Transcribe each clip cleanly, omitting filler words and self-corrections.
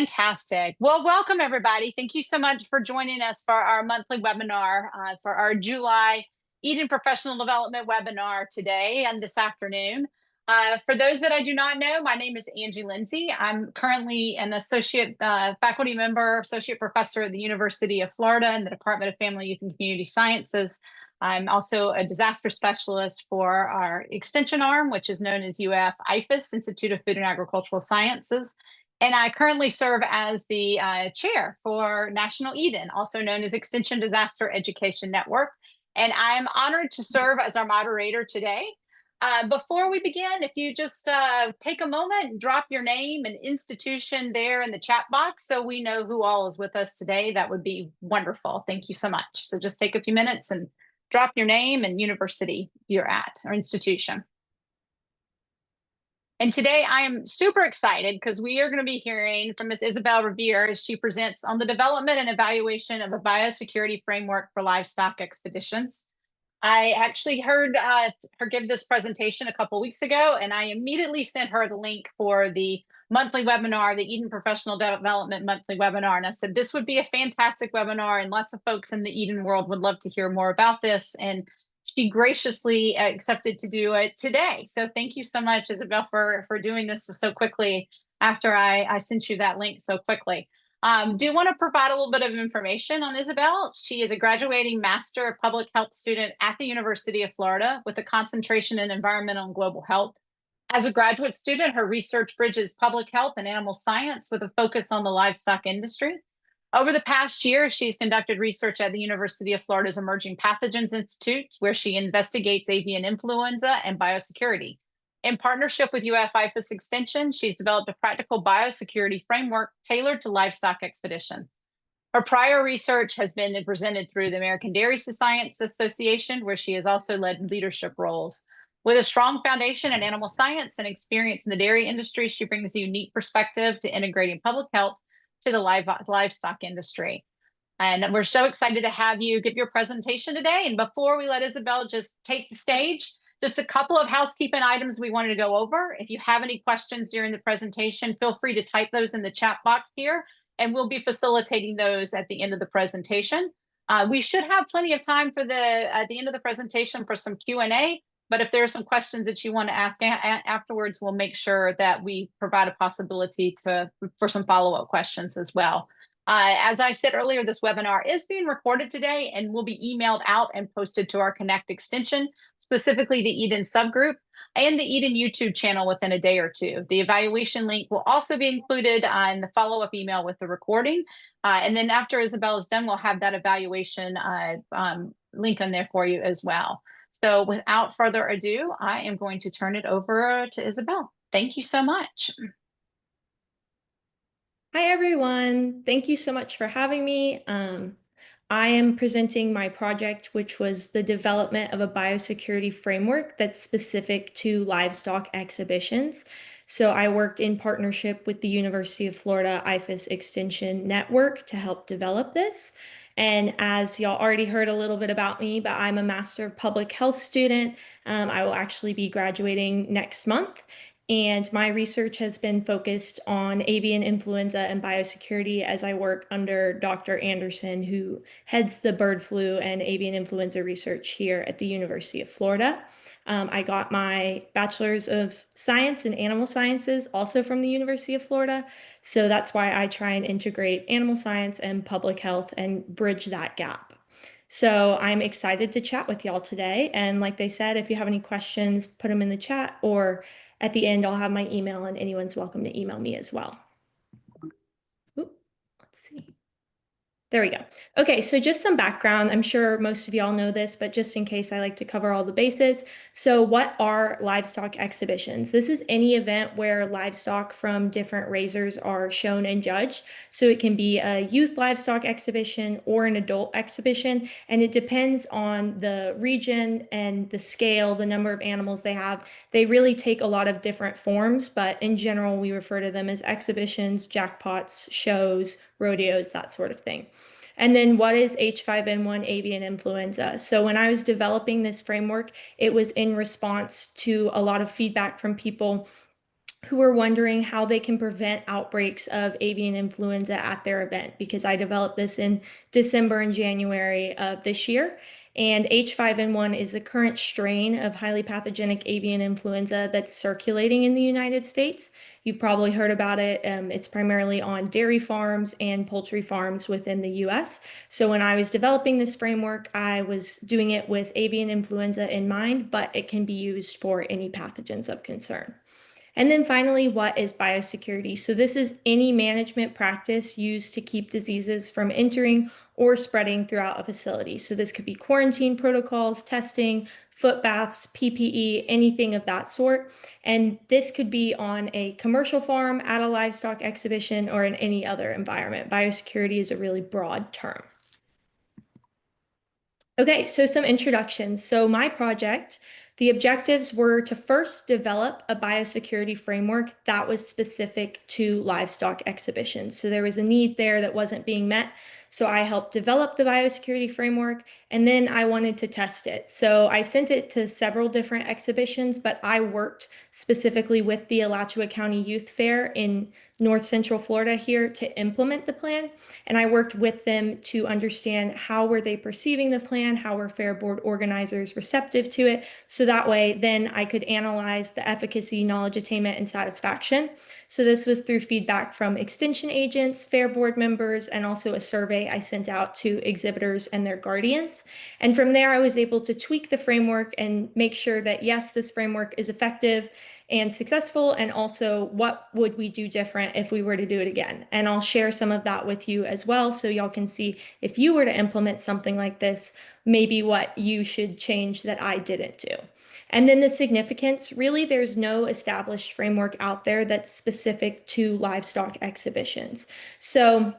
Fantastic. Well, welcome everybody. Thank you so much for joining us for our monthly webinar for our July Eden Professional Development webinar today and this afternoon. For those that I do not know, my name is Angie Lindsay. I'm currently an associate faculty member, associate professor at the University of Florida in the Department of Family, Youth, and Community Sciences. I'm also a disaster specialist for our extension arm, which is known as IFAS, Institute of Food and Agricultural Sciences. And I currently serve as the chair for National Eden, also known as Extension Disaster Education Network. And I'm honored to serve as our moderator today. Before we begin, if you just take a moment and drop your name and institution there in the chat box so we know who all is with us today, that would be wonderful. Thank you so much. So just take a few minutes and drop your name and university you're at or institution. And today I am super excited because we are going to be hearing from Ms. Isabell Revere as she presents on the development and evaluation of a biosecurity framework for livestock expeditions. I actually heard her give this presentation a couple weeks ago, and I immediately sent her the link for the monthly webinar, the Eden Professional Development monthly webinar. And I said, this would be a fantastic webinar, and lots of folks in the Eden world would love to hear more about this. And she graciously accepted to do it today. So thank you so much, Isabell, for doing this so quickly after I sent you that link so quickly. Do want to provide a little bit of information on Isabell. She is a graduating Master of Public Health student at the University of Florida with a concentration in environmental and global health. As a graduate student, her research bridges public health and animal science with a focus on the livestock industry. Over the past year, she's conducted research at the University of Florida's Emerging Pathogens Institute, where she investigates avian influenza and biosecurity. In partnership with IFAS Extension, she's developed a practical biosecurity framework tailored to livestock expeditions. Her prior research has been presented through the American Dairy Science Association, where she has also led leadership roles. With a strong foundation in animal science and experience in the dairy industry, she brings a unique perspective to integrating public health to the livestock industry. And we're so excited to have you give your presentation today. And before we let Isabell just take the stage, just a couple of housekeeping items we wanted to go over. If you have any questions during the presentation, feel free to type those in the chat box here, and we'll be facilitating those at the end of the presentation. We should have plenty of time for at the end of the presentation for some Q&A, but if there are some questions that you want to ask afterwards, we'll make sure that we provide a possibility for some follow-up questions as well. As I said earlier, this webinar is being recorded today and will be emailed out and posted to our Connect extension, specifically the Eden subgroup and the Eden YouTube channel within a day or two. The evaluation link will also be included in the follow-up email with the recording. And then after Isabell is done, we'll have that evaluation link on there for you as well. So without further ado, I am going to turn it over to Isabell. Thank you so much. Hi, everyone. Thank you so much for having me. I am presenting my project, which was the development of a biosecurity framework that's specific to livestock exhibitions. So I worked in partnership with the University of Florida IFAS Extension Network to help develop this. And as y'all already heard a little bit about me, but I'm a Master of Public Health student. I will actually be graduating next month. And my research has been focused on avian influenza and biosecurity as I work under Dr. Anderson, who heads the bird flu and avian influenza research here at the University of Florida. I got my Bachelor's of Science in Animal Sciences also from the University of Florida. So that's why I try and integrate animal science and public health and bridge that gap. So I'm excited to chat with y'all today. And like they said, if you have any questions, put them in the chat, or at the end, I'll have my email and anyone's welcome to email me as well. Ooh, let's see. There we go. Okay, so just some background. I'm sure most of y'all know this, but just in case, I like to cover all the bases. So what are livestock exhibitions? This is any event where livestock from different raisers are shown and judged. So it can be a youth livestock exhibition or an adult exhibition, and it depends on the region and the scale, the number of animals they have. They really take a lot of different forms, but in general, we refer to them as exhibitions, jackpots, shows, rodeos, that sort of thing. And then what is H5N1 avian influenza? So when I was developing this framework, it was in response to a lot of feedback from people who are wondering how they can prevent outbreaks of avian influenza at their event, because I developed this in December and January of this year. And H5N1 is the current strain of highly pathogenic avian influenza that's circulating in the United States. You've probably heard about it. It's primarily on dairy farms and poultry farms within the US. So when I was developing this framework, I was doing it with avian influenza in mind, but it can be used for any pathogens of concern. And then finally, what is biosecurity? So this is any management practice used to keep diseases from entering or spreading throughout a facility. So this could be quarantine protocols, testing, foot baths, PPE, anything of that sort. And this could be on a commercial farm, at a livestock exhibition, or in any other environment. Biosecurity is a really broad term. Okay, so some introductions. So my project, the objectives were to first develop a biosecurity framework that was specific to livestock exhibitions. So there was a need there that wasn't being met. So I helped develop the biosecurity framework, and then I wanted to test it. So I sent it to several different exhibitions, but I worked specifically with the Alachua County Youth Fair in North Central Florida here to implement the plan. And I worked with them to understand how were they perceiving the plan, how were fair board organizers receptive to it. So that way, then I could analyze the efficacy, knowledge attainment, and satisfaction. So this was through feedback from extension agents, fair board members, and also a survey I sent out to exhibitors and their guardians. And from there, I was able to tweak the framework and make sure that, yes, this framework is effective and successful, and also what would we do different if we were to do it again. And I'll share some of that with you as well, so y'all can see if you were to implement something like this, maybe what you should change that I didn't do. And then the significance, really, there's no established framework out there that's specific to livestock exhibitions. So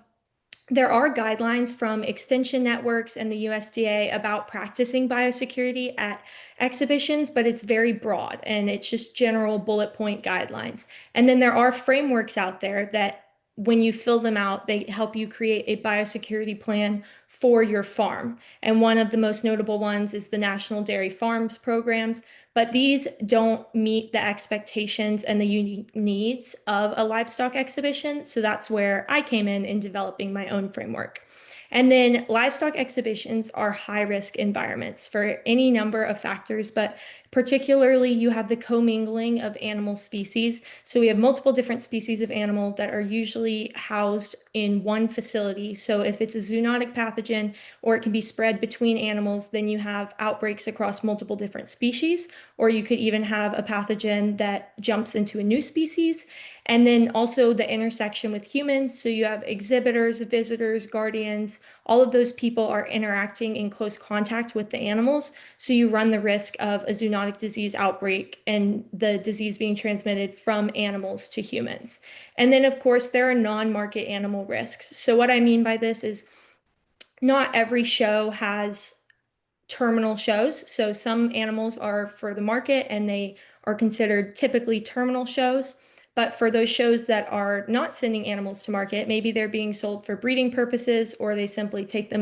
there are guidelines from extension networks and the USDA about practicing biosecurity at exhibitions, but it's very broad and it's just general bullet point guidelines. And then there are frameworks out there that when you fill them out, they help you create a biosecurity plan for your farm. And one of the most notable ones is the National Dairy Farms programs, but these don't meet the expectations and the unique needs of a livestock exhibition. So that's where I came in developing my own framework. And then livestock exhibitions are high-risk environments for any number of factors, but particularly you have the commingling of animal species. So we have multiple different species of animal that are usually housed in one facility. So if it's a zoonotic pathogen or it can be spread between animals, then you have outbreaks across multiple different species, or you could even have a pathogen that jumps into a new species. And then also the intersection with humans. So you have exhibitors, visitors, guardians, all of those people are interacting in close contact with the animals. So you run the risk of a zoonotic disease outbreak and the disease being transmitted from animals to humans. And then, of course, there are non-market animal risks. So what I mean by this is not every show has terminal shows. So some animals are for the market and they are considered typically terminal shows. But for those shows that are not sending animals to market, maybe they're being sold for breeding purposes or they simply take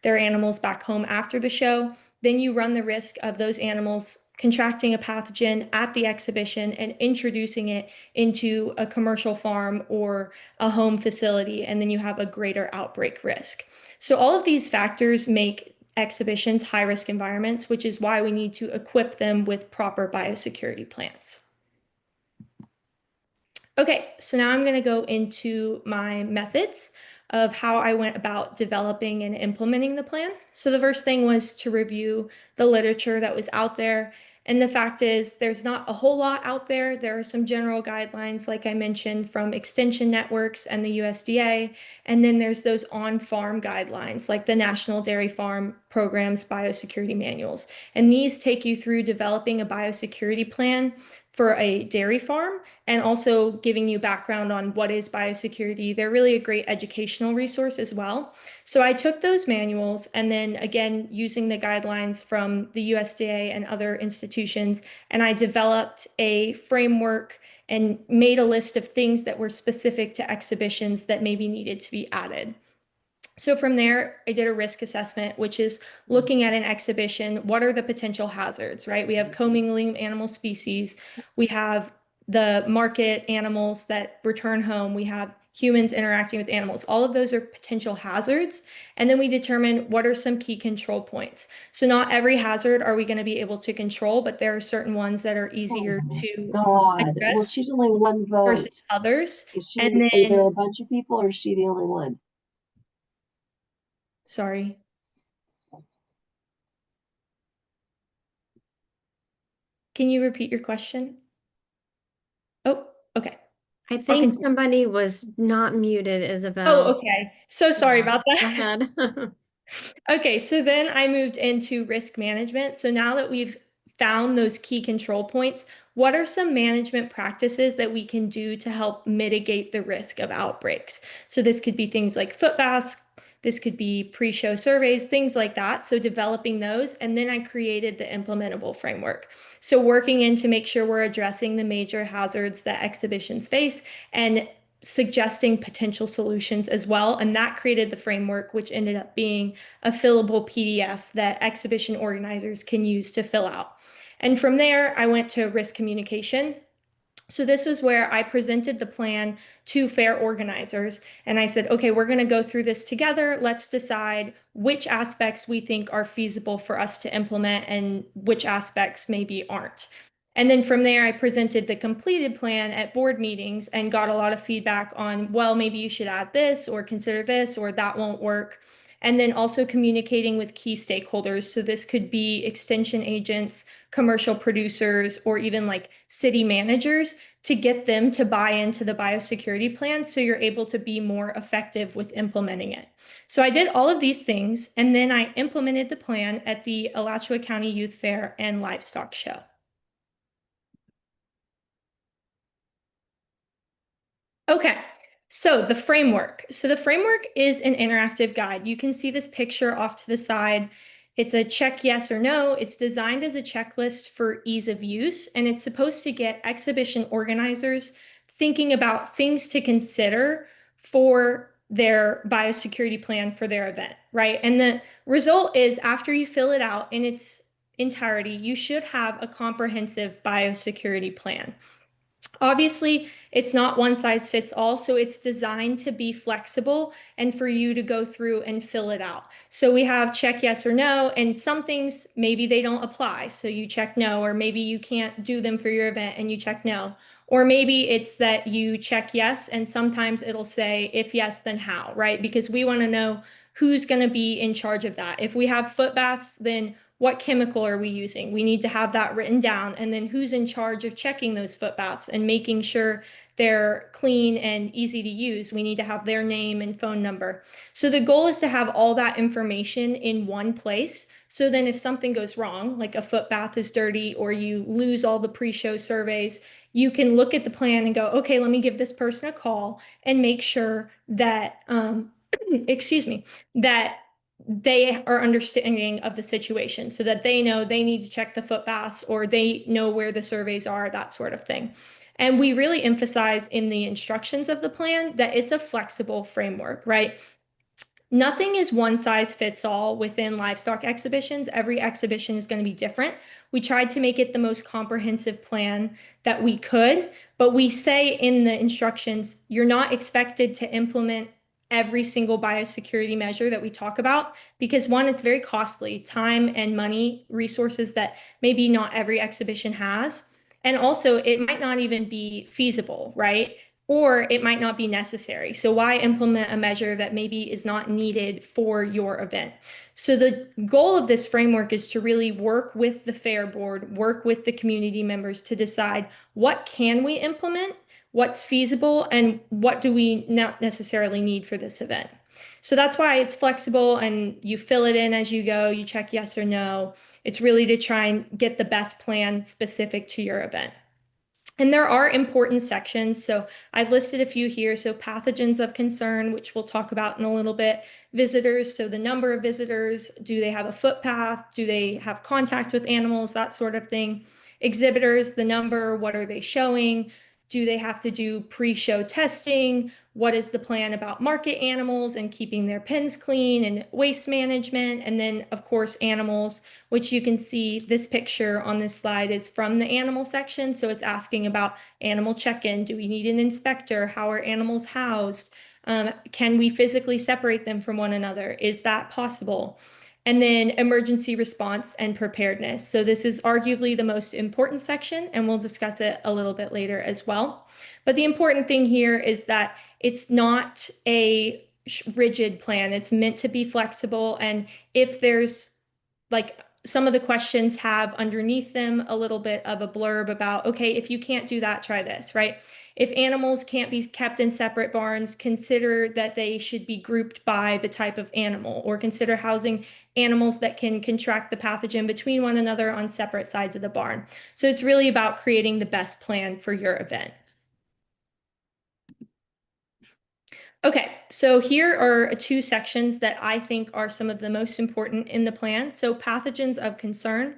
their animals back home after the show, then you run the risk of those animals contracting a pathogen at the exhibition and introducing it into a commercial farm or a home facility, and then you have a greater outbreak risk. So all of these factors make exhibitions high-risk environments, which is why we need to equip them with proper biosecurity plans. Okay, so now I'm going to go into my methods of how I went about developing and implementing the plan. So the first thing was to review the literature that was out there. And the fact is, there's not a whole lot out there. There are some general guidelines, like I mentioned, from extension networks and the USDA. And then there's those on-farm guidelines, like the National Dairy Farm Program's biosecurity manuals. And these take you through developing a biosecurity plan for a dairy farm and also giving you background on what is biosecurity. They're really a great educational resource as well. So I took those manuals and then again, using the guidelines from the USDA and other institutions, and I developed a framework and made a list of things that were specific to exhibitions that maybe needed to be added. So from there, I did a risk assessment, which is looking at an exhibition. What are the potential hazards, right? We have commingling animal species. We have the market animals that return home. We have humans interacting with animals. All of those are potential hazards. And then we determine what are some key control points. So not every hazard are we going to be able to control, but there are certain ones that are Oh easier my to God. Well, address she's only one versus vote. others. Is she, And are there then, a bunch of people or is she the only one? sorry, can you repeat your question? Oh, okay. I I'll think continue. somebody was not muted, Oh, Isabel. okay. So sorry Yeah, about go that. ahead. Okay, so then I moved into risk management. So now that we've found those key control points, what are some management practices that we can do to help mitigate the risk of outbreaks? So this could be things like foot baths, this could be pre-show surveys, things like that. So developing those, and then I created the implementable framework. So working in to make sure we're addressing the major hazards that exhibitions face and suggesting potential solutions as well. And that created the framework, which ended up being a fillable PDF that exhibition organizers can use to fill out. And from there, I went to risk communication. So this was where I presented the plan to fair organizers. And I said, okay, we're going to go through this together. Let's decide which aspects we think are feasible for us to implement and which aspects maybe aren't. And then from there, I presented the completed plan at board meetings and got a lot of feedback on, well, maybe you should add this or consider this or that won't work. And then also communicating with key stakeholders. So this could be extension agents, commercial producers, or even like city managers to get them to buy into the biosecurity plan so you're able to be more effective with implementing it. So I did all of these things, and then I implemented the plan at the Alachua County Youth Fair and Livestock Show. Okay, so the framework. So the framework is an interactive guide. You can see this picture off to the side. It's a check yes or no. It's designed as a checklist for ease of use, and it's supposed to get exhibition organizers thinking about things to consider for their biosecurity plan for their event, right? And the result is after you fill it out in its entirety, you should have a comprehensive biosecurity plan. Obviously, it's not one size fits all, so it's designed to be flexible and for you to go through and fill it out. So we have check yes or no, and some things maybe they don't apply, so you check no, or maybe you can't do them for your event and you check no. Or maybe it's that you check yes, and sometimes it'll say if yes, then how, right? Because we want to know who's going to be in charge of that. If we have foot baths, then what chemical are we using? We need to have that written down. And then who's in charge of checking those foot baths and making sure they're clean and easy to use? We need to have their name and phone number. So the goal is to have all that information in one place. So then if something goes wrong, like a foot bath is dirty or you lose all the pre-show surveys, you can look at the plan and go, okay, let me give this person a call and make sure that, excuse me, that they are understanding of the situation so that they know they need to check the foot baths or they know where the surveys are, that sort of thing. And we really emphasize in the instructions of the plan that it's a flexible framework, right? Nothing is one size fits all within livestock exhibitions. Every exhibition is going to be different. We tried to make it the most comprehensive plan that we could, but we say in the instructions, you're not expected to implement every single biosecurity measure that we talk about because one, it's very costly, time and money, resources that maybe not every exhibition has. And also, it might not even be feasible, right? Or it might not be necessary. So why implement a measure that maybe is not needed for your event? So the goal of this framework is to really work with the fair board, work with the community members to decide what can we implement, what's feasible, and what do we not necessarily need for this event. So that's why it's flexible and you fill it in as you go, you check yes or no. It's really to try and get the best plan specific to your event. And there are important sections. So I've listed a few here. So pathogens of concern, which we'll talk about in a little bit. Visitors, so the number of visitors, do they have a footpath? Do they have contact with animals? That sort of thing. Exhibitors, the number, what are they showing? Do they have to do pre-show testing? what is the plan about market animals and keeping their pens clean and waste management. And then, of course, animals, which you can see this picture on this slide is from the animal section. So it's asking about animal check-in. Do we need an inspector? How are animals housed? Can we physically separate them from one another? Is that possible? And then emergency response and preparedness. So this is arguably the most important section, and we'll discuss it a little bit later as well. But the important thing here is that it's not a rigid plan. It's meant to be flexible. And if there's like some of the questions have underneath them a little bit of a blurb about, okay, if you can't do that, try this, right? If animals can't be kept in separate barns, consider that they should be grouped by the type of animal, or consider housing animals that can contract the pathogen between one another on separate sides of the barn. So it's really about creating the best plan for your event. Okay, so here are two sections that I think are some of the most important in the plan. So pathogens of concern.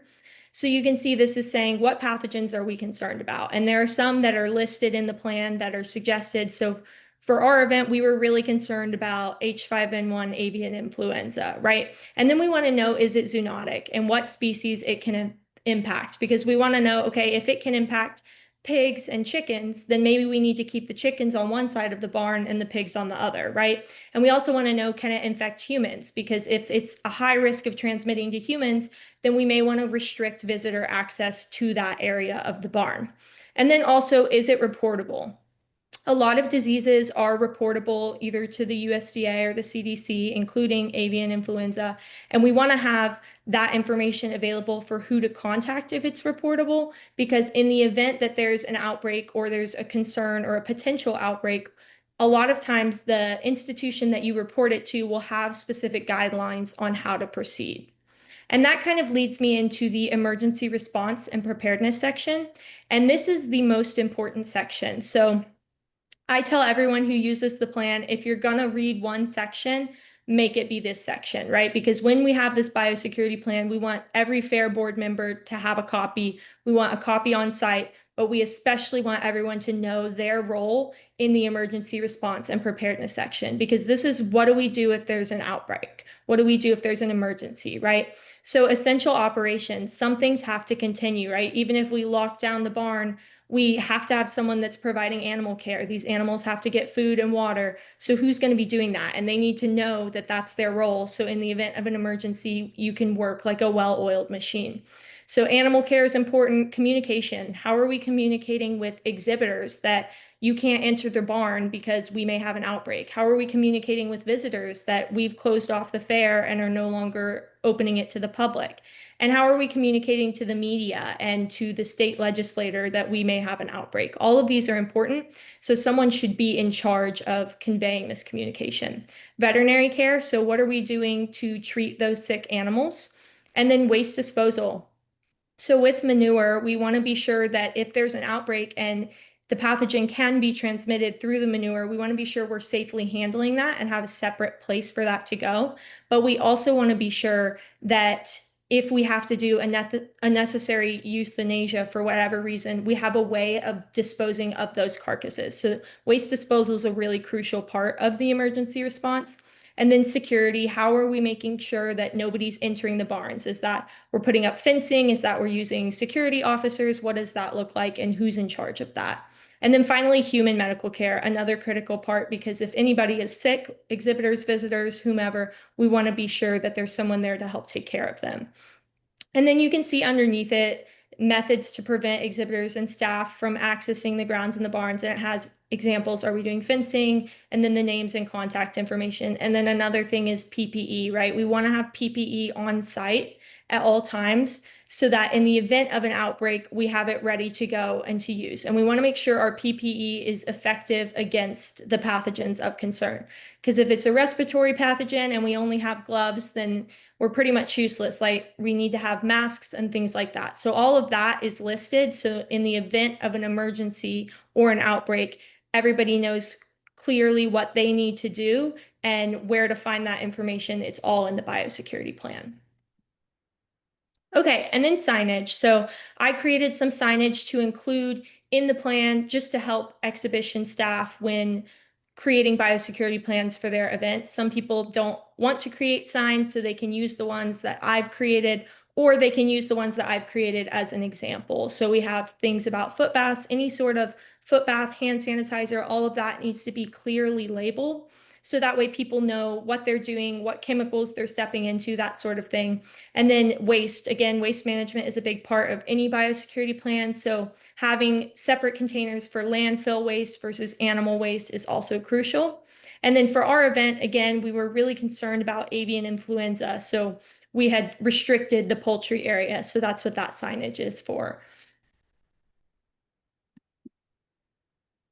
So you can see this is saying what pathogens are we concerned about? And there are some that are listed in the plan that are suggested. So for our event, we were really concerned about H5N1 avian influenza, right? And then we want to know, is it zoonotic and what species it can impact? Because we want to know, okay, if it can impact pigs and chickens, then maybe we need to keep the chickens on one side of the barn and the pigs on the other, right? And we also want to know, can it infect humans? Because if it's a high risk of transmitting to humans, then we may want to restrict visitor access to that area of the barn. And then also, is it reportable? A lot of diseases are reportable either to the USDA or the CDC, including avian influenza. And we want to have that information available for who to contact if it's reportable, because in the event that there's an outbreak or there's a concern or a potential outbreak, a lot of times the institution that you report it to will have specific guidelines on how to proceed. And that kind of leads me into the emergency response and preparedness section. And this is the most important section. So I tell everyone who uses the plan, if you're going to read one section, make it be this section, right? Because when we have this biosecurity plan, we want every FAIR board member to have a copy. We want a copy on site, but we especially want everyone to know their role in the emergency response and preparedness section, because this is what do we do if there's an outbreak? What do we do if there's an emergency, right? So essential operations, some things have to continue, right? Even if we lock down the barn, we have to have someone that's providing animal care. These animals have to get food and water. So who's going to be doing that? And they need to know that that's their role. So in the event of an emergency, you can work like a well-oiled machine. So animal care is important. Communication. How are we communicating with exhibitors that you can't enter the barn because we may have an outbreak? How are we communicating with visitors that we've closed off the fair and are no longer opening it to the public? And how are we communicating to the media and to the state legislator that we may have an outbreak? All of these are important. So someone should be in charge of conveying this communication. Veterinary care. So what are we doing to treat those sick animals? And then waste disposal. So with manure, we want to be sure that if there's an outbreak and the pathogen can be transmitted through the manure, we want to be sure we're safely handling that and have a separate place for that to go. But we also want to be sure that if we have to do a necessary euthanasia for whatever reason, we have a way of disposing of those carcasses. So waste disposal is a really crucial part of the emergency response. And then security, how are we making sure that nobody's entering the barns? Is that we're putting up fencing? Is that we're using security officers? What does that look like? And who's in charge of that? And then finally, human medical care, another critical part, because if anybody is sick, exhibitors, visitors, whomever, we want to be sure that there's someone there to help take care of them. And then you can see underneath it, methods to prevent exhibitors and staff from accessing the grounds in the barns. And it has examples. Are we doing fencing? And then the names and contact information. And then another thing is PPE, right? We want to have PPE on site at all times so that in the event of an outbreak, we have it ready to go and to use. And we want to make sure our PPE is effective against the pathogens of concern. Because if it's a respiratory pathogen and we only have gloves, then we're pretty much useless. Like we need to have masks and things like that. So all of that is listed. So in the event of an emergency or an outbreak, everybody knows clearly what they need to do and where to find that information. It's all in the biosecurity plan. Okay, and then signage. So I created some signage to include in the plan just to help exhibition staff when creating biosecurity plans for their event. Some people don't want to create signs, so they can use the ones that I've created, or they can use the ones that I've created as an example. So we have things about foot baths, any sort of foot bath, hand sanitizer, all of that needs to be clearly labeled. So that way people know what they're doing, what chemicals they're stepping into, that sort of thing. And then waste, again, waste management is a big part of any biosecurity plan. So having separate containers for landfill waste versus animal waste is also crucial. And then for our event, again, we were really concerned about avian influenza. So we had restricted the poultry area. So that's what that signage is for.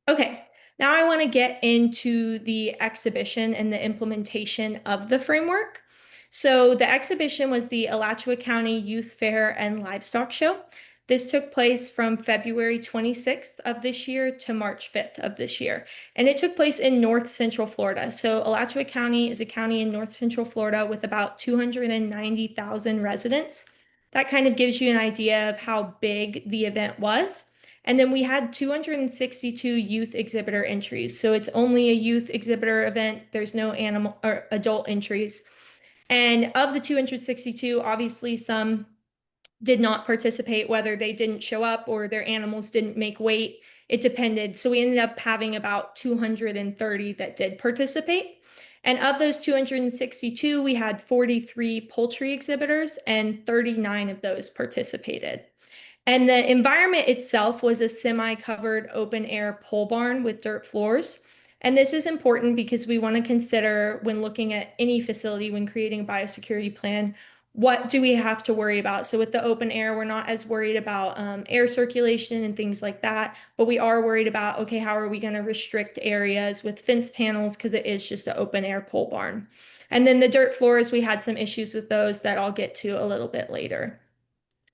Okay, now I want to get into the exhibition and the implementation of the framework. So the exhibition was the Alachua County Youth Fair and Livestock Show. This took place from February 26th of this year to March 5th of this year. And it took place in North Central Florida. So Alachua County is a county in North Central Florida with about 290,000 residents. That kind of gives you an idea of how big the event was. And then we had 262 youth exhibitor entries. So it's only a youth exhibitor event. There's no animal or adult entries. And of the 262, obviously some did not participate, whether they didn't show up or their animals didn't make weight. It depended. So we ended up having about 230 that did participate. And of those 262, we had 43 poultry exhibitors and 39 of those participated. And the environment itself was a semi-covered open air pole barn with dirt floors. And this is important because we want to consider when looking at any facility, when creating a biosecurity plan, what do we have to worry about? So with the open air, we're not as worried about air circulation and things like that, but we are worried about, okay, how are we going to restrict areas with fence panels because it is just an open air pole barn. And then the dirt floors, we had some issues with those that I'll get to a little bit later.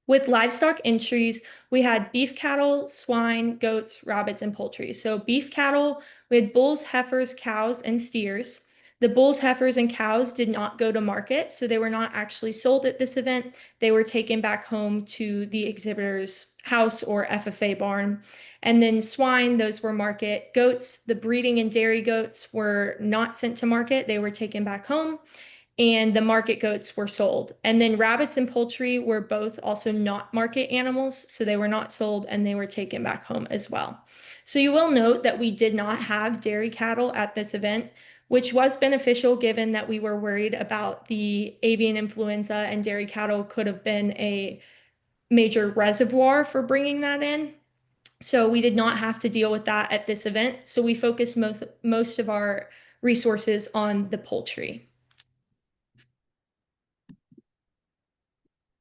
With livestock entries, we had beef cattle, swine, goats, rabbits, and poultry. So beef cattle, we had bulls, heifers, cows, and steers. The bulls, heifers, and cows did not go to market, so they were not actually sold at this event. They were taken back home to the exhibitor's house or FFA barn. And then swine, those were market. Goats, the breeding and dairy goats were not sent to market. They were taken back home, and the market goats were sold. And then rabbits and poultry were both also not market animals, so they were not sold and they were taken back home as well. So you will note that we did not have dairy cattle at this event, which was beneficial given that we were worried about the avian influenza, and dairy cattle could have been a major reservoir for bringing that in. So we did not have to deal with that at this event. So we focused most of our resources on the poultry.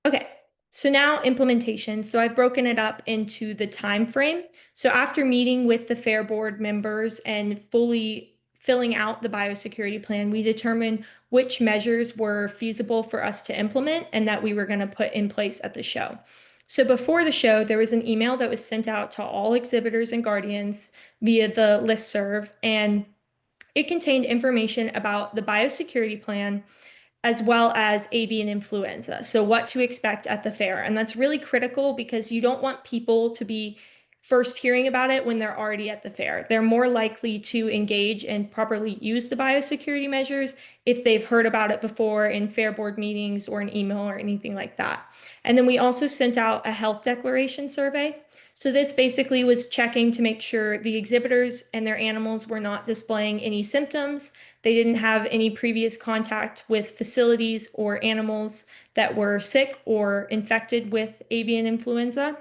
Okay, so now implementation. So I've broken it up into the time frame. So after meeting with the fair board members and fully filling out the biosecurity plan, we determined which measures were feasible for us to implement and that we were going to put in place at the show. So before the show, there was an email that was sent out to all exhibitors and guardians via the listserv, and it contained information about the biosecurity plan as well as avian influenza. So what to expect at the fair. And that's really critical because you don't want people to be first hearing about it when they're already at the fair. They're more likely to engage and properly use the biosecurity measures if they've heard about it before in fair board meetings or an email or anything like that. And then we also sent out a health declaration survey. So this basically was checking to make sure the exhibitors and their animals were not displaying any symptoms. They didn't have any previous contact with facilities or animals that were sick or infected with avian influenza,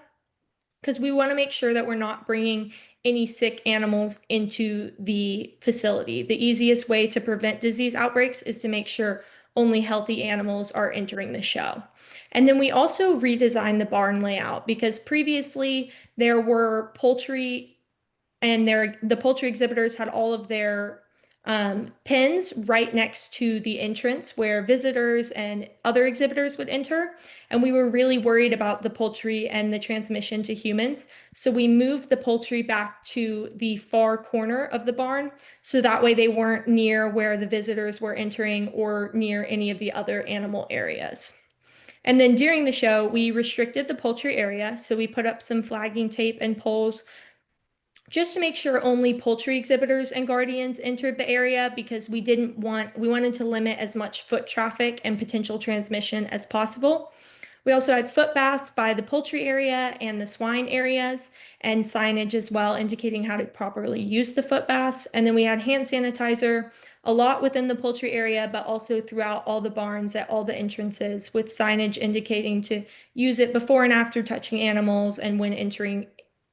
because we want to make sure that we're not bringing any sick animals into the facility. The easiest way to prevent disease outbreaks is to make sure only healthy animals are entering the show. And then we also redesigned the barn layout because previously there were poultry and the poultry exhibitors had all of their pens right next to the entrance where visitors and other exhibitors would enter. And we were really worried about the poultry and the transmission to humans. So we moved the poultry back to the far corner of the barn. So that way they weren't near where the visitors were entering or near any of the other animal areas. And then during the show, we restricted the poultry area. So we put up some flagging tape and poles just to make sure only poultry exhibitors and guardians entered the area, because we wanted to limit as much foot traffic and potential transmission as possible. We also had foot baths by the poultry area and the swine areas, and signage as well indicating how to properly use the foot baths. And then we had hand sanitizer a lot within the poultry area, but also throughout all the barns at all the entrances, with signage indicating to use it before and after touching animals and when entering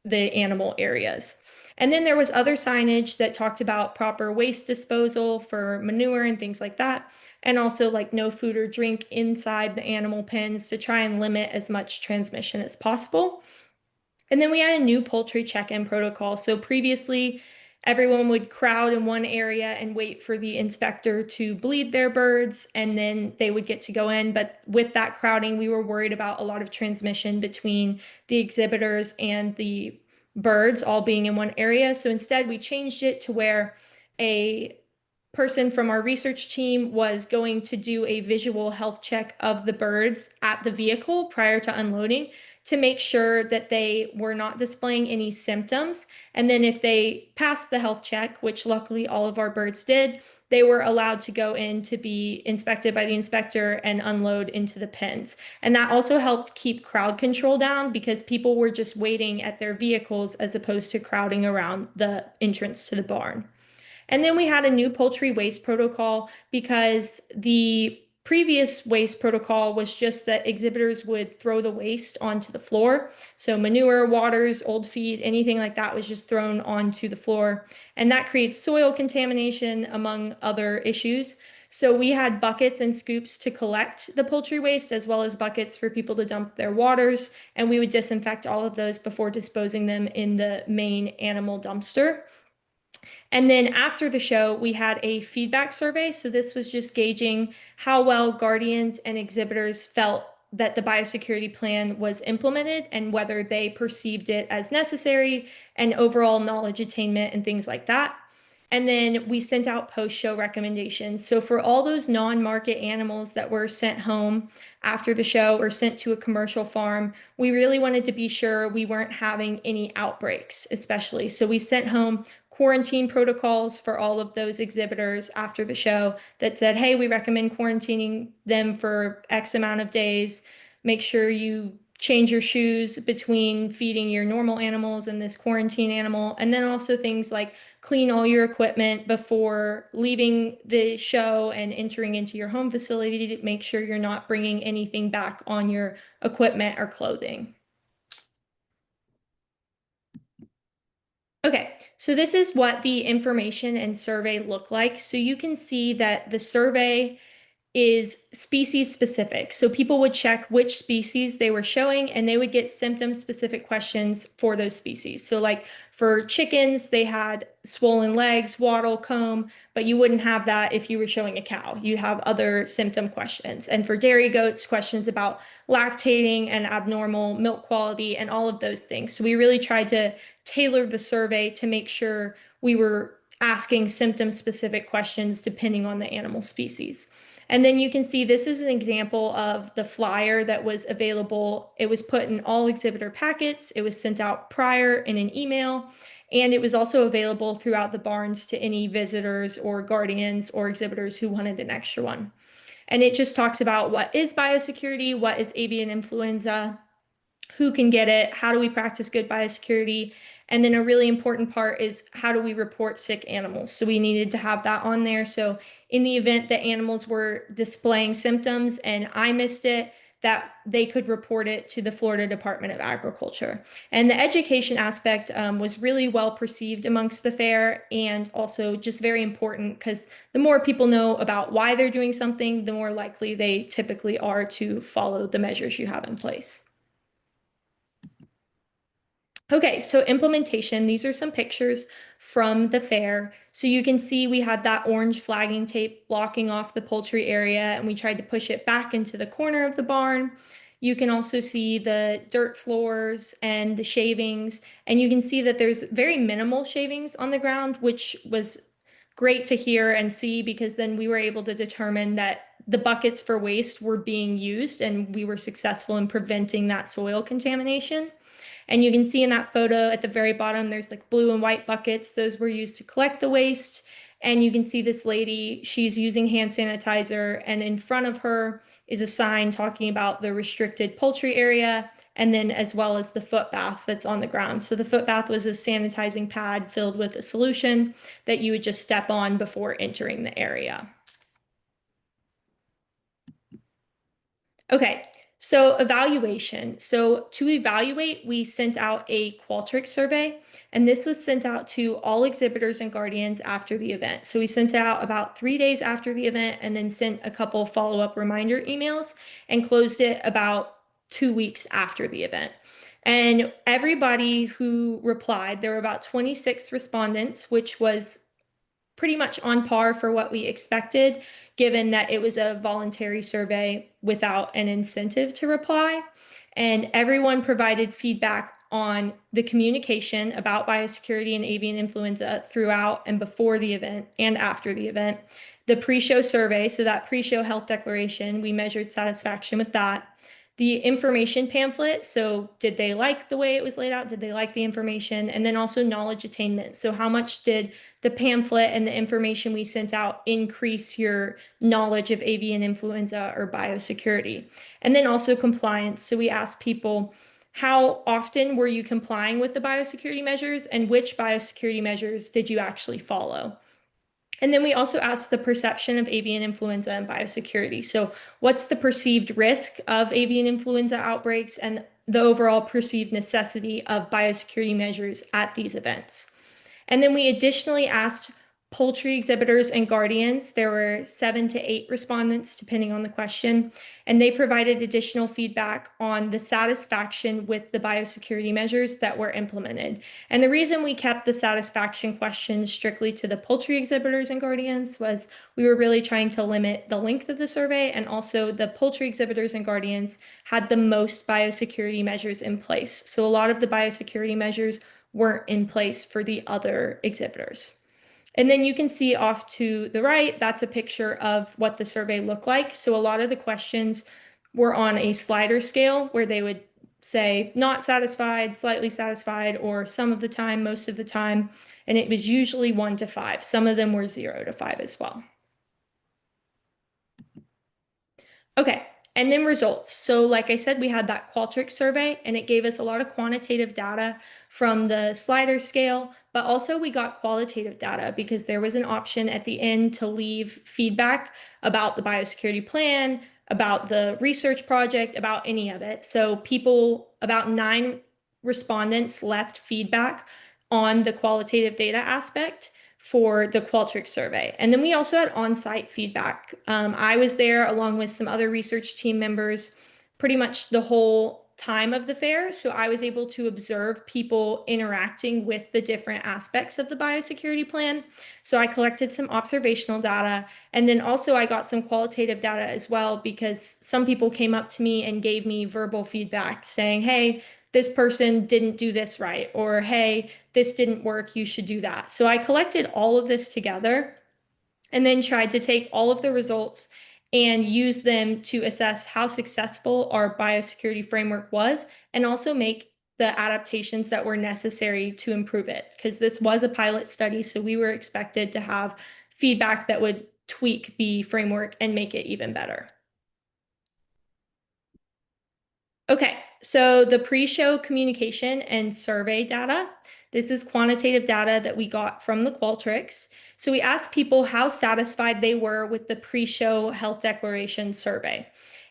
the animal areas. And then there was other signage that talked about proper waste disposal for manure and things like that. And also like no food or drink inside the animal pens to try and limit as much transmission as possible. And then we had a new poultry check-in protocol. So previously, everyone would crowd in one area and wait for the inspector to bleed their birds, and then they would get to go in. But with that crowding, we were worried about a lot of transmission between the exhibitors and the birds all being in one area. So instead, we changed it to where a person from our research team was going to do a visual health check of the birds at the vehicle prior to unloading to make sure that they were not displaying any symptoms. And then if they passed the health check, which luckily all of our birds did, they were allowed to go in to be inspected by the inspector and unload into the pens. And that also helped keep crowd control down, because people were just waiting at their vehicles as opposed to crowding around the entrance to the barn. And then we had a new poultry waste protocol, because the previous waste protocol was just that exhibitors would throw the waste onto the floor. So manure, waters, old feed, anything like that was just thrown onto the floor. And that creates soil contamination, among other issues. So we had buckets and scoops to collect the poultry waste, as well as buckets for people to dump their waters. And we would disinfect all of those before disposing them in the main animal dumpster. And then after the show, we had a feedback survey. So this was just gauging how well guardians and exhibitors felt that the biosecurity plan was implemented, and whether they perceived it as necessary and overall knowledge attainment and things like that. And then we sent out post-show recommendations. So for all those non-market animals that were sent home after the show or sent to a commercial farm, we really wanted to be sure we weren't having any outbreaks, especially. So we sent home quarantine protocols for all of those exhibitors after the show that said, hey, we recommend quarantining them for X amount of days. Make sure you change your shoes between feeding your normal animals and this quarantine animal. And then also things like clean all your equipment before leaving the show and entering into your home facility to make sure you're not bringing anything back on your equipment or clothing. Okay, so this is what the information and survey look like. So you can see that the survey is species specific. So people would check which species they were showing, and they would get symptom specific questions for those species. So like for chickens, they had swollen legs, wattle, comb, but you wouldn't have that if you were showing a cow. You have other symptom questions. And for dairy goats, questions about lactating and abnormal milk quality and all of those things. So we really tried to tailor the survey to make sure we were asking symptom specific questions depending on the animal species. And then you can see this is an example of the flyer that was available. It was put in all exhibitor packets. It was sent out prior in an email, and it was also available throughout the barns to any visitors or guardians or exhibitors who wanted an extra one. And it just talks about what is biosecurity, what is avian influenza, who can get it, how do we practice good biosecurity, and then a really important part is how do we report sick animals. So we needed to have that on there. So in the event that animals were displaying symptoms and I missed it, that they could report it to the Florida Department of Agriculture. And the education aspect was really well perceived amongst the fair, and also just very important, because the more people know about why they're doing something, the more likely they typically are to follow the measures you have in place. Okay, so implementation, these are some pictures from the fair. So you can see we had that orange flagging tape blocking off the poultry area, and we tried to push it back into the corner of the barn. You can also see the dirt floors and the shavings, and you can see that there's very minimal shavings on the ground, which was great to hear and see, because then we were able to determine that the buckets for waste were being used and we were successful in preventing that soil contamination. And you can see in that photo at the very bottom, there's like blue and white buckets. Those were used to collect the waste. And you can see this lady, she's using hand sanitizer, and in front of her is a sign talking about the restricted poultry area, and then as well as the foot bath that's on the ground. So the foot bath was a sanitizing pad filled with a solution that you would just step on before entering the area. Okay, so evaluation. So to evaluate, we sent out a Qualtrics survey, and this was sent out to all exhibitors and guardians after the event. So we sent it out about 3 days after the event, and then sent a couple follow-up reminder emails, and closed it about 2 weeks after the event. And everybody who replied, there were about 26 respondents, which was pretty much on par for what we expected, given that it was a voluntary survey without an incentive to reply. And everyone provided feedback on the communication about biosecurity and avian influenza throughout and before the event and after the event. The pre-show survey, so that pre-show health declaration, we measured satisfaction with that. The information pamphlet, so did they like the way it was laid out? Did they like the information? And then also knowledge attainment. So how much did the pamphlet and the information we sent out increase your knowledge of avian influenza or biosecurity? And then also compliance. So we asked people, how often were you complying with the biosecurity measures, and which biosecurity measures did you actually follow? And then we also asked the perception of avian influenza and biosecurity. So what's the perceived risk of avian influenza outbreaks and the overall perceived necessity of biosecurity measures at these events? And then we additionally asked poultry exhibitors and guardians. There were 7 to 8 respondents, depending on the question, and they provided additional feedback on the satisfaction with the biosecurity measures that were implemented. And the reason we kept the satisfaction questions strictly to the poultry exhibitors and guardians was we were really trying to limit the length of the survey, and also the poultry exhibitors and guardians had the most biosecurity measures in place. So a lot of the biosecurity measures weren't in place for the other exhibitors. And then you can see off to the right, that's a picture of what the survey looked like. So a lot of the questions were on a slider scale where they would say not satisfied, slightly satisfied, or some of the time, most of the time. And it was usually 1 to 5. Some of them were 0 to 5 as well. Okay, and then results. So like I said, we had that Qualtrics survey, and it gave us a lot of quantitative data from the slider scale, but also we got qualitative data because there was an option at the end to leave feedback about the biosecurity plan, about the research project, about any of it. So people, about 9 respondents left feedback on the qualitative data aspect for the Qualtrics survey. And then we also had on-site feedback. I was there along with some other research team members pretty much the whole time of the fair. So I was able to observe people interacting with the different aspects of the biosecurity plan. So I collected some observational data, and then also I got some qualitative data as well, because some people came up to me and gave me verbal feedback saying, hey, this person didn't do this right, or hey, this didn't work, you should do that. So I collected all of this together and then tried to take all of the results and use them to assess how successful our biosecurity framework was, and also make the adaptations that were necessary to improve it. Because this was a pilot study, so we were expected to have feedback that would tweak the framework and make it even better. Okay, so the pre-show communication and survey data. This is quantitative data that we got from the Qualtrics. So we asked people how satisfied they were with the pre-show health declaration survey.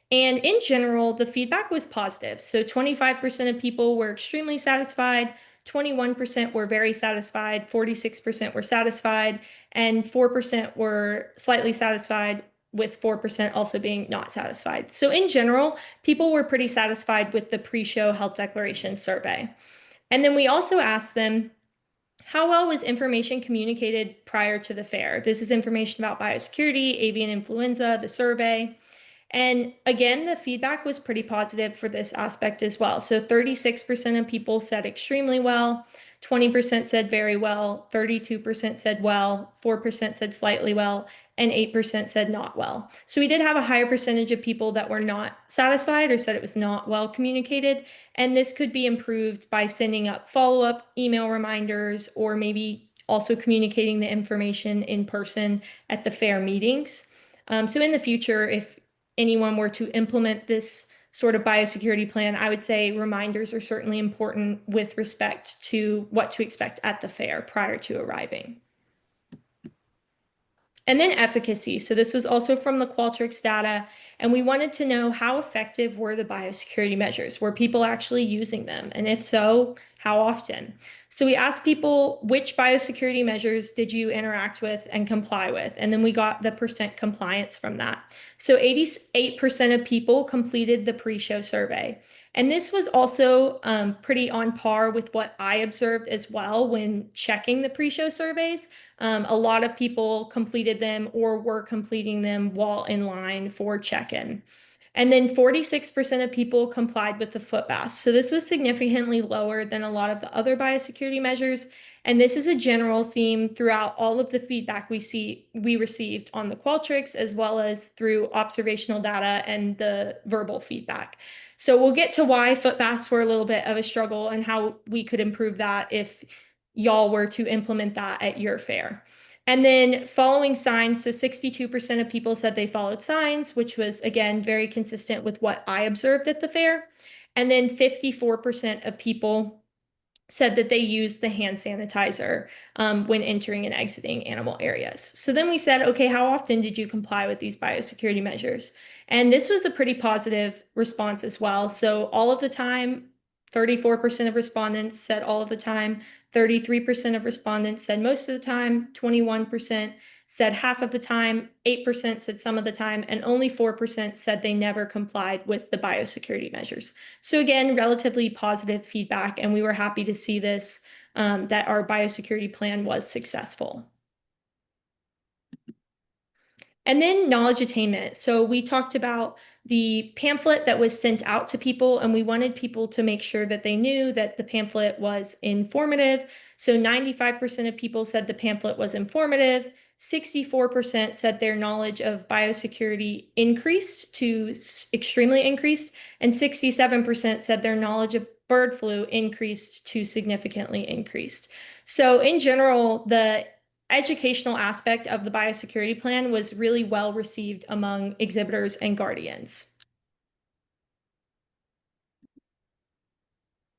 And in general, the feedback was positive. So 25% of people were extremely satisfied, 21% were very satisfied, 46% were satisfied, and 4% were slightly satisfied, with 4% also being not satisfied. So in general, people were pretty satisfied with the pre-show health declaration survey. And then we also asked them, how well was information communicated prior to the fair? This is information about biosecurity, avian influenza, the survey. And again, the feedback was pretty positive for this aspect as well. So 36% of people said extremely well, 20% said very well, 32% said well, 4% said slightly well, and 8% said not well. So we did have a higher percentage of people that were not satisfied or said it was not well communicated. And this could be improved by sending up follow-up email reminders, or maybe also communicating the information in person at the fair meetings. So in the future, if anyone were to implement this sort of biosecurity plan, I would say reminders are certainly important with respect to what to expect at the fair prior to arriving. And then efficacy. So this was also from the Qualtrics data, and we wanted to know how effective were the biosecurity measures? Were people actually using them? And if so, how often? So we asked people, which biosecurity measures did you interact with and comply with? And then we got the percent compliance from that. So 88% of people completed the pre-show survey. And this was also pretty on par with what I observed as well when checking the pre-show surveys. A lot of people completed them or were completing them while in line for check-in. And then 46% of people complied with the foot bath. So this was significantly lower than a lot of the other biosecurity measures. And this is a general theme throughout all of the feedback we received on the Qualtrics, as well as through observational data and the verbal feedback. So we'll get to why foot baths were a little bit of a struggle and how we could improve that if y'all were to implement that at your fair. And then following signs, so 62% of people said they followed signs, which was, again, very consistent with what I observed at the fair. And then 54% of people said that they used the hand sanitizer when entering and exiting animal areas. So then we said, okay, how often did you comply with these biosecurity measures? And this was a pretty positive response as well. So all of the time, 34% of respondents said all of the time, 33% of respondents said most of the time, 21% said half of the time, 8% said some of the time, and only 4% said they never complied with the biosecurity measures. So again, relatively positive feedback, and we were happy to see this, that our biosecurity plan was successful. And then knowledge attainment. So we talked about the pamphlet that was sent out to people, and we wanted people to make sure that they knew that the pamphlet was informative. So 95% of people said the pamphlet was informative. 64% said their knowledge of biosecurity increased to extremely increased, and 67% said their knowledge of bird flu increased to significantly increased. So in general, the educational aspect of the biosecurity plan was really well received among exhibitors and guardians.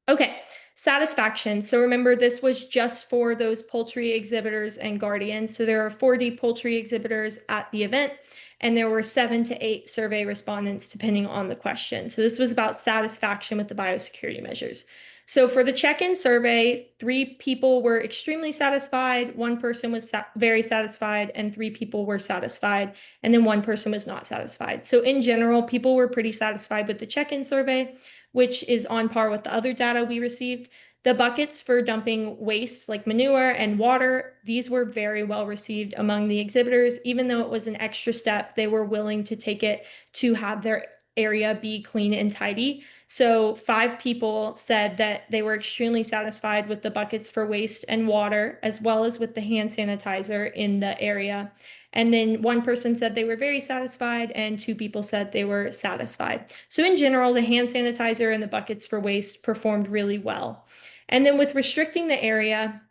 Okay, satisfaction. So remember, this was just for those poultry exhibitors and guardians. So there are 40 poultry exhibitors at the event, and there were 7 to 8 survey respondents depending on the question. So this was about satisfaction with the biosecurity measures. So for the check-in survey, 3 people were extremely satisfied, 1 person was very satisfied, and 3 people were satisfied, and then 1 person was not satisfied. So in general, people were pretty satisfied with the check-in survey, which is on par with the other data we received. The buckets for dumping waste like manure and water, these were very well received among the exhibitors. Even though it was an extra step, they were willing to take it to have their area be clean and tidy. So 5 people said that they were extremely satisfied with the buckets for waste and water, as well as with the hand sanitizer in the area. And then 1 person said they were very satisfied, and 2 people said they were satisfied. So in general, the hand sanitizer and the buckets for waste performed really well. And then with restricting the area,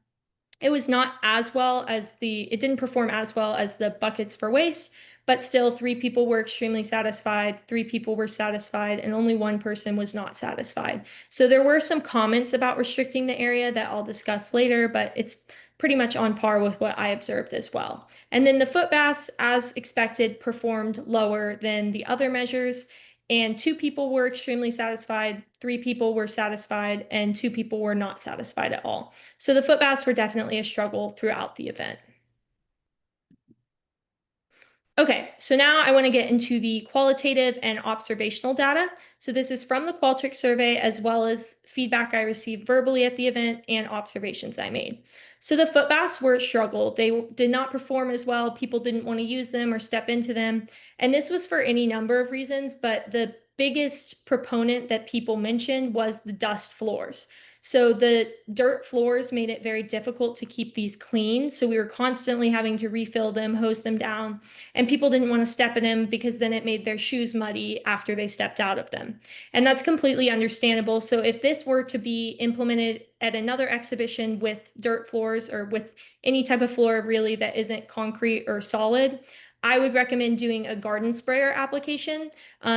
it was not as well as it didn't perform as well as the buckets for waste, but still 3 people were extremely satisfied, 3 people were satisfied, and only 1 person was not satisfied. So there were some comments about restricting the area that I'll discuss later, but it's pretty much on par with what I observed as well. And then the foot baths, as expected, performed lower than the other measures. And 2 people were extremely satisfied, 3 people were satisfied, and 2 people were not satisfied at all. So the foot baths were definitely a struggle throughout the event. Okay, so now I want to get into the qualitative and observational data. So this is from the Qualtrics survey, as well as feedback I received verbally at the event and observations I made. So the foot baths were a struggle. They did not perform as well. People didn't want to use them or step into them. And this was for any number of reasons, but the biggest proponent that people mentioned was the dust floors. So the dirt floors made it very difficult to keep these clean. So we were constantly having to refill them, hose them down, and people didn't want to step in them because then it made their shoes muddy after they stepped out of them. And that's completely understandable. So if this were to be implemented at another exhibition with dirt floors or with any type of floor really that isn't concrete or solid, I would recommend doing a garden sprayer application.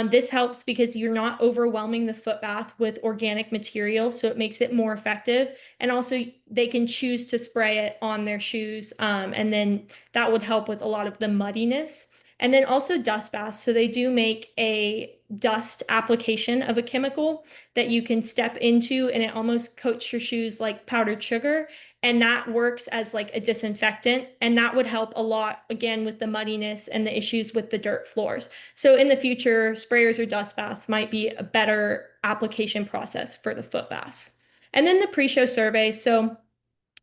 This helps because you're not overwhelming the foot bath with organic material, so it makes it more effective. And also they can choose to spray it on their shoes, and then that would help with a lot of the muddiness. And then also dust baths. So they do make a dust application of a chemical that you can step into, and it almost coats your shoes like powdered sugar. And that works as like a disinfectant. And that would help a lot, again, with the muddiness and the issues with the dirt floors. So in the future, sprayers or dust baths might be a better application process for the foot baths. And then the pre-show survey. So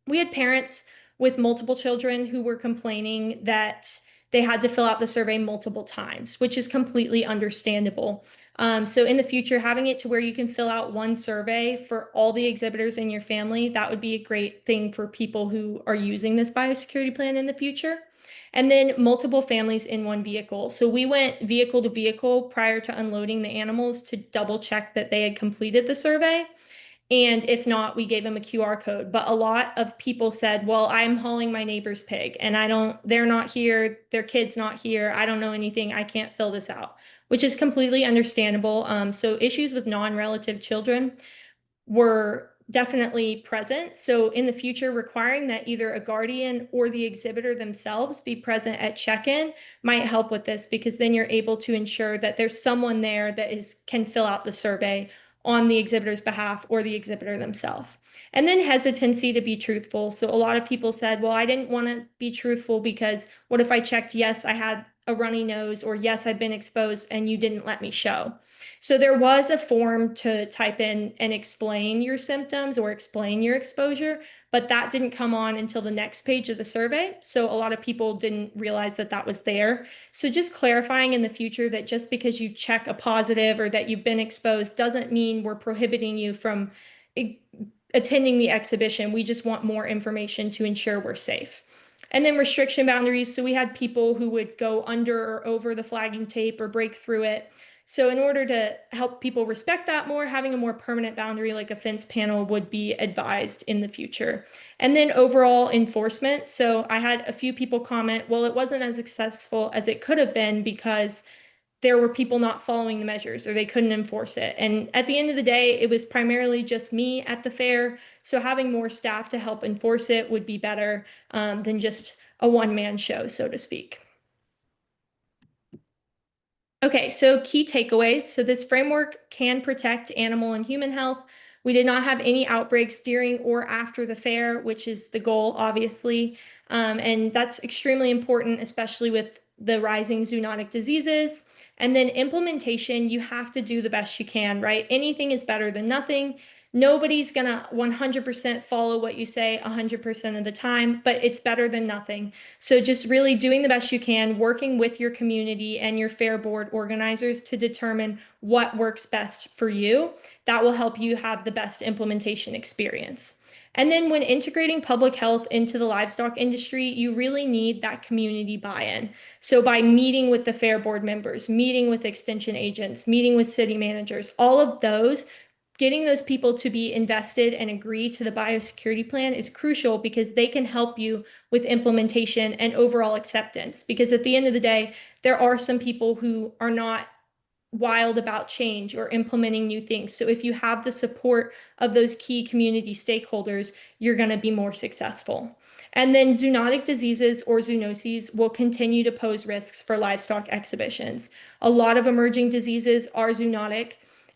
we had parents with multiple children who were complaining that they had to fill out the survey multiple times, which is completely understandable. So in the future, having it to where you can fill out one survey for all the exhibitors in your family, that would be a great thing for people who are using this biosecurity plan in the future. And then multiple families in one vehicle. So we went vehicle to vehicle prior to unloading the animals to double check that they had completed the survey. And if not, we gave them a QR code. But a lot of people said, well, I'm hauling my neighbor's pig and they're not here, their kid's not here, I don't know anything, I can't fill this out, which is completely understandable. So issues with non-relative children were definitely present. So in the future, requiring that either a guardian or the exhibitor themselves be present at check-in might help with this, because then you're able to ensure that there's someone there that can fill out the survey on the exhibitor's behalf or the exhibitor themselves. And then hesitancy to be truthful. So a lot of people said, well, I didn't want to be truthful because what if I checked, yes, I had a runny nose, or yes, I've been exposed and you didn't let me show. So there was a form to type in and explain your symptoms or explain your exposure, but that didn't come on until the next page of the survey. So a lot of people didn't realize that that was there. So just clarifying in the future that just because you check a positive or that you've been exposed doesn't mean we're prohibiting you from attending the exhibition. We just want more information to ensure we're safe. And then restriction boundaries. So we had people who would go under or over the flagging tape or break through it. So in order to help people respect that more, having a more permanent boundary like a fence panel would be advised in the future. And then overall enforcement. So I had a few people comment, well, it wasn't as successful as it could have been because there were people not following the measures or they couldn't enforce it. And at the end of the day, it was primarily just me at the fair. So having more staff to help enforce it would be better than just a one-man show, so to speak. Okay, so key takeaways. So this framework can protect animal and human health. We did not have any outbreaks during or after the fair, which is the goal, obviously. And that's extremely important, especially with the rising zoonotic diseases. And then implementation, you have to do the best you can, right? Anything is better than nothing. Nobody's going to 100% follow what you say 100% of the time, but it's better than nothing. So just really doing the best you can, working with your community and your fair board organizers to determine what works best for you. That will help you have the best implementation experience. And then when integrating public health into the livestock industry, you really need that community buy-in. So by meeting with the fair board members, meeting with extension agents, meeting with city managers, all of those, getting those people to be invested and agree to the biosecurity plan is crucial because they can help you with implementation and overall acceptance. Because at the end of the day, there are some people who are not wild about change or implementing new things. So if you have the support of those key community stakeholders, you're going to be more successful. And then zoonotic diseases or zoonoses will continue to pose risks for livestock exhibitions. A lot of emerging diseases are zoonotic,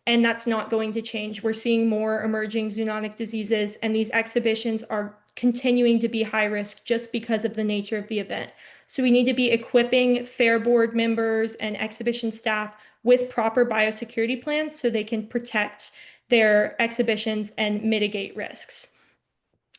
and that's not going to change. We're seeing more emerging zoonotic diseases, and these exhibitions are continuing to be high risk just because of the nature of the event. So we need to be equipping fair board members and exhibition staff with proper biosecurity plans so they can protect their exhibitions and mitigate risks.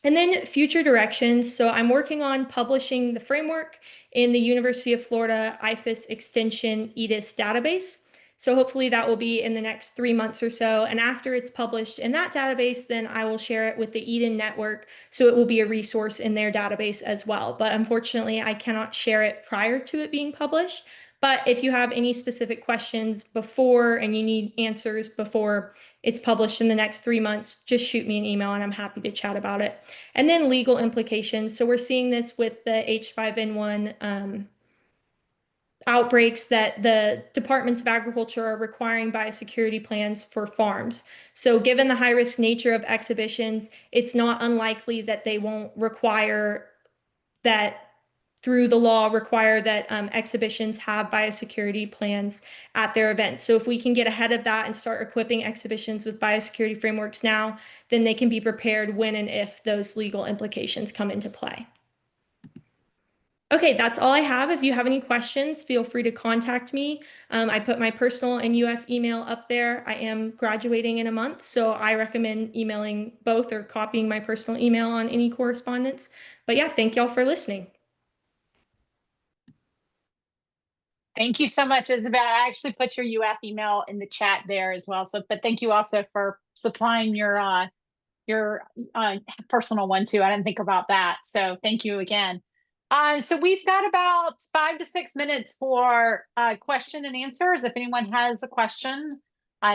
And then future directions. So I'm working on publishing the framework in the University of Florida IFAS Extension EDIS database. So hopefully that will be in the next 3 months or so. And after it's published in that database, then I will share it with the Eden Network. So it will be a resource in their database as well. But unfortunately, I cannot share it prior to it being published. But if you have any specific questions before and you need answers before it's published in the next 3 months, just shoot me an email and I'm happy to chat about it. And then legal implications. So we're seeing this with the H5N1 outbreaks that the departments of agriculture are requiring biosecurity plans for farms. So given the high risk nature of exhibitions, it's not unlikely that they won't require that through the law require that exhibitions have biosecurity plans at their events. So if we can get ahead of that and start equipping exhibitions with biosecurity frameworks now, then they can be prepared when and if those legal implications come into play. Okay, that's all I have. If you have any questions, feel free to contact me. I put my personal and UF email up there. I am graduating in a month, so I recommend emailing both or copying my personal email on any correspondence. But yeah, thank y'all for listening. Thank you so much, Isabel. I actually put your UF email in the chat there as well. So, but thank you also for supplying your personal one too. I didn't think about that. So thank you again. So we've got about 5 to 6 minutes for question and answers. If anyone has a question,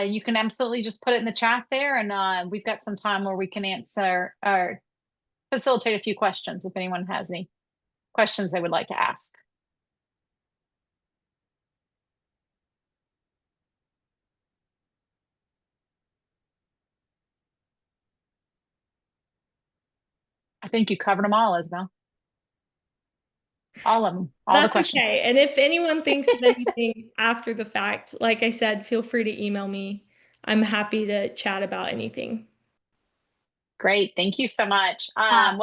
you can absolutely just put it in the chat there, and we've got some time where we can answer or facilitate a few questions if anyone has any questions they would like to ask. I think you covered them all, Isabel. All of them, all the questions. Okay. And if anyone thinks of anything after the fact, like I said, feel free to email me. I'm happy to chat about anything. Great. Thank you so much. Well,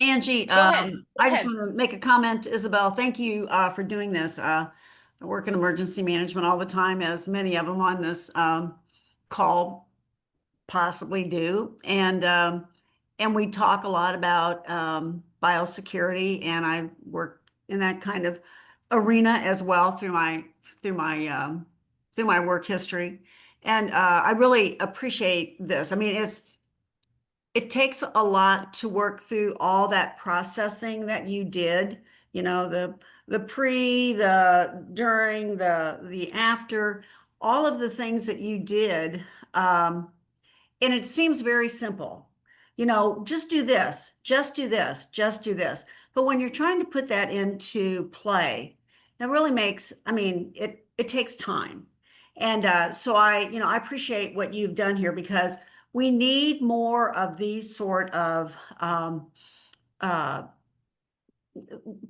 Angie, go ahead. I just want to make a comment, Isabel. Thank you for doing this. I work in emergency management all the time, as many of them on this call possibly do. And we talk a lot about biosecurity, and I work in that kind of arena as well through my work history. And I really appreciate this. I mean, it takes a lot to work through all that processing that you did, you know, the pre, the during, the after, all of the things that you did. And it seems very simple. You know, just do this, just do this, just do this. But when you're trying to put that into play, that really makes, I mean, it takes time. And so I appreciate what you've done here, because we need more of these sort of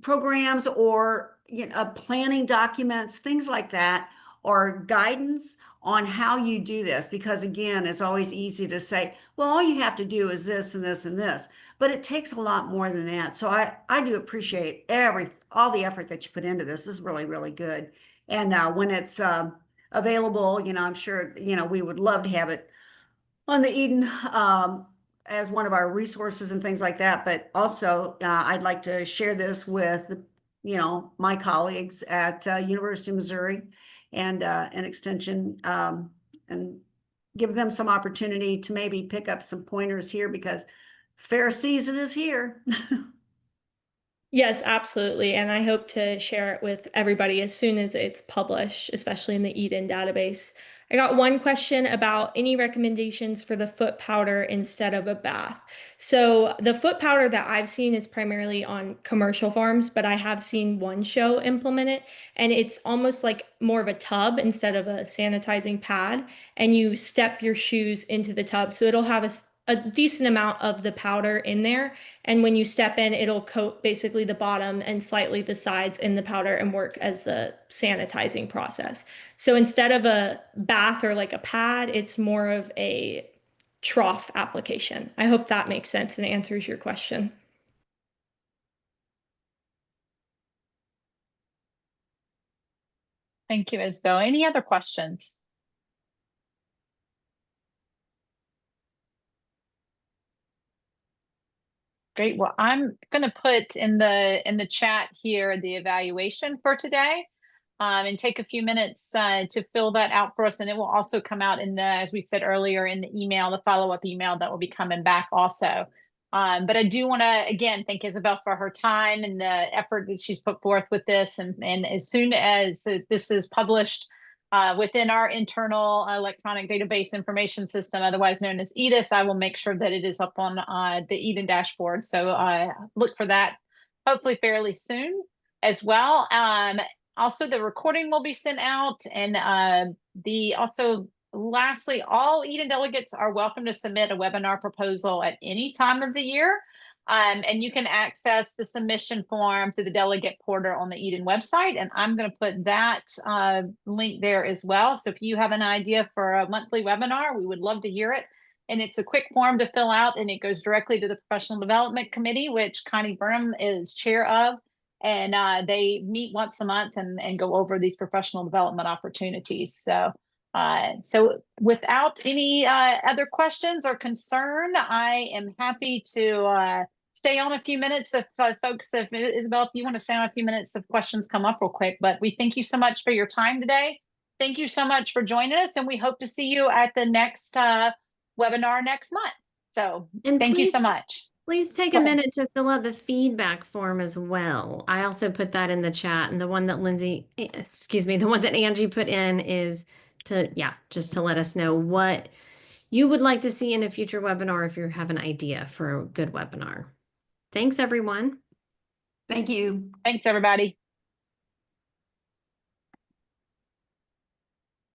programs, or planning documents, things like that, or guidance on how you do this. Because again, it's always easy to say, well, all you have to do is this and this and this, but it takes a lot more than that. So I do appreciate all the effort that you put into this. This is really, really good. And when it's available, I'm sure, we would love to have it on the Eden as one of our resources and things like that. But also, I'd like to share this with my colleagues at University of Missouri and Extension, and give them some opportunity to maybe pick up some pointers here, because fair season is here. Yes, absolutely. And I hope to share it with everybody as soon as it's published, especially in the Eden database. I got one question about any recommendations for the foot powder instead of a bath. So the foot powder that I've seen is primarily on commercial farms, but I have seen one show implement it, and it's almost like more of a tub instead of a sanitizing pad, and you step your shoes into the tub. So it'll have a decent amount of the powder in there. And when you step in, it'll coat basically the bottom and slightly the sides in the powder and work as the sanitizing process. So instead of a bath or like a pad, it's more of a trough application. I hope that makes sense and answers your question. Thank you, Isabel. Any other questions? Great. Well, I'm going to put in the chat here the evaluation for today. and take a few minutes to fill that out for us. And it will also come out in the, as we said earlier, in the email, the follow-up email that will be coming back also. But I do want to, again, thank Isabell for her time and the effort that she's put forth with this. And as soon as this is published within our internal electronic database information system, otherwise known as EDIS, I will make sure that it is up on the Eden dashboard. So look for that hopefully fairly soon as well. Also, the recording will be sent out, and lastly, all Eden delegates are welcome to submit a webinar proposal at any time of the year. And you can access the submission form through the delegate portal on the Eden website. And I'm going to put that link there as well. So if you have an idea for a monthly webinar, we would love to hear it. And it's a quick form to fill out, and it goes directly to the Professional Development Committee, which Connie Burnham is chair of. And they meet once a month and go over these professional development opportunities. So without any other questions or concern, I am happy to stay on a few minutes if folks, if Isabell, if you want to stay on a few minutes if questions come up real quick. But we thank you so much for your time today. Thank you so much for joining us, and we hope to see you at the next webinar next month. So And thank you so please- much. Please take Go a ahead. minute to fill out the feedback form as well. I also put that in the chat, and the one that the one that Angie put in is just to let us know what you would like to see in a future webinar if you have an idea for a good webinar. Thanks, everyone. Thank you. Thanks, everybody.